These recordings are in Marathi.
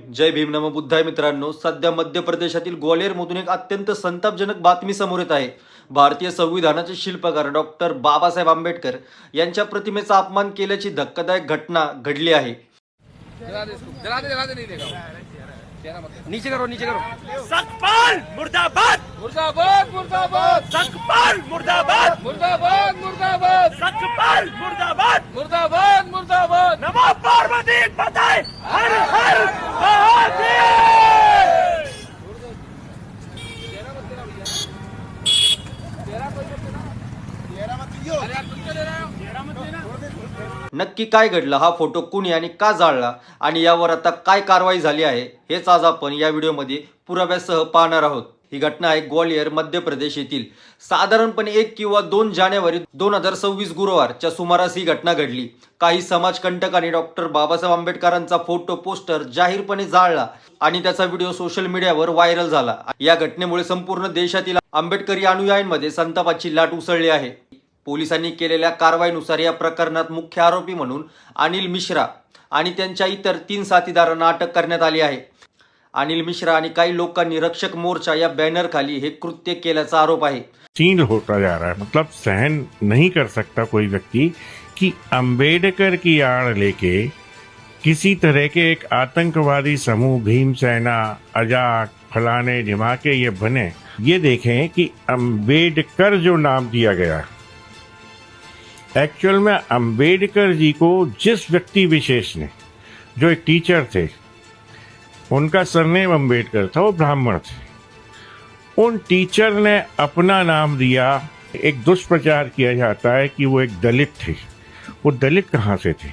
जय भीम नमो बुद्धाय. मित्रांनो, सध्या मध्य प्रदेशातील ग्वालियरमधून एक अत्यंत संतापजनक बातमी समोर येत आहे. भारतीय संविधानाचे शिल्पकार डॉक्टर बाबासाहेब आंबेडकर यांच्या प्रतिमेचा अपमान केल्याची धक्कादायक घटना घडली आहे. नीचे करो सकपाल मुर्दाबाद मुर्दाबाद मुर्दाबाद सकपाल मुर्दाबाद मुर्दाबाद मुर्दाबाद सकपाल मुर्दाबाद मुर्दाबाद मुर्दाबाद नमो पार्वती पताय हर हर महादेव। नक्की काय घडलं, हा फोटो कुणी आणि का जाळला आणि यावर आता काय कारवाई झाली आहे, हेच आज आपण या व्हिडिओमध्ये पुराव्यासह पाहणार आहोत. ही घटना आहे ग्वालियर मध्य प्रदेश येथील. साधारणपणे 1 किंवा 2 जानेवारी 2026 गुरुवारच्या सुमारास ही घटना घडली. काही समाजकंटकांनी डॉक्टर बाबासाहेब आंबेडकरांचा फोटो पोस्टर जाहीरपणे जाळला आणि त्याचा व्हिडिओ सोशल मीडियावर व्हायरल झाला. या घटनेमुळे संपूर्ण देशातील आंबेडकरी अनुयायांमध्ये संतापाची लाट उसळली आहे. पोलिसांनी केलेल्या कारवाईनुसार या प्रकरणात मुख्य आरोपी म्हणून अनिल मिश्रा आणि त्यांच्या इतर 3 साथीदारांना अटक करण्यात आली आहे. अनिल मिश्रा आणि काही लोकांनी रक्षक मोर्चा या बॅनर खाली हे कृत्य केल्याचा आरोप आहे. चीन होता जा रहा है, मतलब सहन नहीं कर सकता कोई व्यक्ति कि अंबेडकर की आड़ लेके किसी तरह के एक आतंकवादी समूह भीमसेना अजाक फलाने ढिमाके ये बने. ये देखें कि अंबेडकर जो नाम दिया गया, एक्चुअल में अंबेडकर जी को जिस व्यक्ति विशेष ने, जो एक टीचर थे, उनका सरनेम अंबेडकर था, वो ब्राह्मण थे, उन टीचर ने अपना नाम दिया. एक दुष्प्रचार किया जाता है कि वो एक दलित थे. वो दलित कहाँ से थे?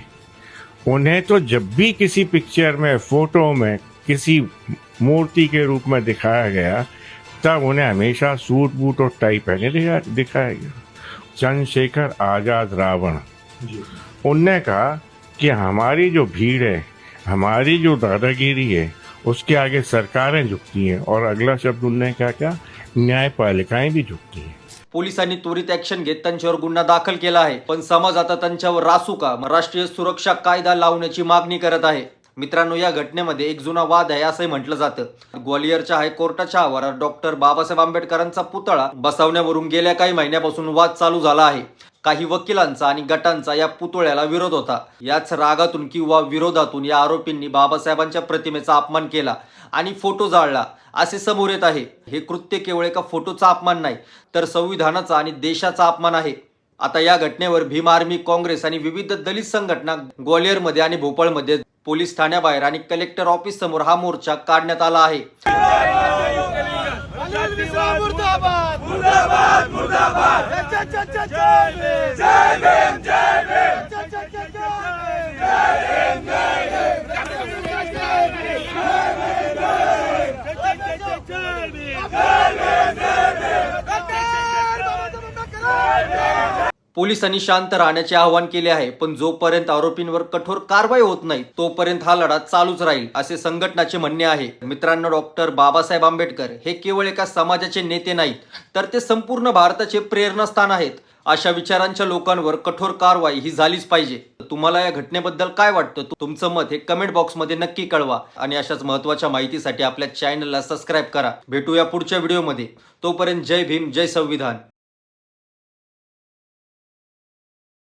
उन्हें तो जब भी किसी पिक्चर में, फोटो में, किसी मूर्ति के रूप में दिखाया गया, तब उन्हें हमेशा सूट बूट और टाई पहने दिखाया गया. चंद्रशेखर आजाद रावण, उनने कहा कि हमारी जो भीड़ है, हमारी जो दादागिरी है, उसके आगे सरकारें झुकती हैं. और अगला शब्द उनने क्या कहा, न्यायपालिकाएं भी झुकती हैं. पोलिसांनी त्वरित ऍक्शन घेत त्यांच्यावर गुन्हा दाखल केला आहे. पण समाज आता त्यांच्यावर रासू का राष्ट्रीय सुरक्षा कायदा लावण्याची मागणी करत आहे. मित्रांनो, या घटनेमध्ये एक जुना वाद आहे असंही म्हटलं जातं. ग्वालियरच्या हायकोर्टाच्या आवारात डॉक्टर बाबासाहेब आंबेडकरांचा पुतळा बसवण्यावरून गेल्या काही महिन्यापासून वाद चालू झाला आहे. काही वकिलांचा आणि गटांचा या पुतळ्याला विरोध होता. याच रागातून किंवा विरोधातून या आरोपींनी बाबासाहेबांच्या प्रतिमेचा अपमान केला आणि फोटो जाळला असे समोर येत आहे. हे कृत्य केवळ एका फोटोचा अपमान नाही, तर संविधानाचा आणि देशाचा अपमान आहे. आता या घटनेवर भीम आर्मी, काँग्रेस आणि विविध दलित संघटना ग्वालियरमध्ये आणि भोपाळमध्ये पोलीस ठाण्याबाहेर आणि कलेक्टर ऑफिस समोर हा मोर्चा काढण्यात आला आहे. मुर्दाबाद मुर्दाबाद मुर्दाबाद जय भीम जय भीम पोलिसांनी शांत राहण्याचे आवाहन केले आहे. पण जोपर्यंत आरोपींवर कठोर कारवाई होत नाही तोपर्यंत हा लढा चालूच राहील असे संघटनाचे म्हणणे आहे. मित्रांनो, डॉक्टर बाबासाहेब आंबेडकर हे केवळ एका समाजाचे नेते नाहीत, तर ते संपूर्ण भारताचे प्रेरणास्थान आहेत. अशा विचारांच्या लोकांवर कठोर कारवाई ही झालीच पाहिजे. तुम्हाला या घटनेबद्दल काय वाटतं, तुमचं मत हे कमेंट बॉक्समध्ये नक्की कळवा आणि अशाच महत्त्वाच्या माहितीसाठी आपल्या चॅनलला सबस्क्राईब करा. भेटूया पुढच्या व्हिडिओमध्ये. तोपर्यंत जय भीम, जय संविधान.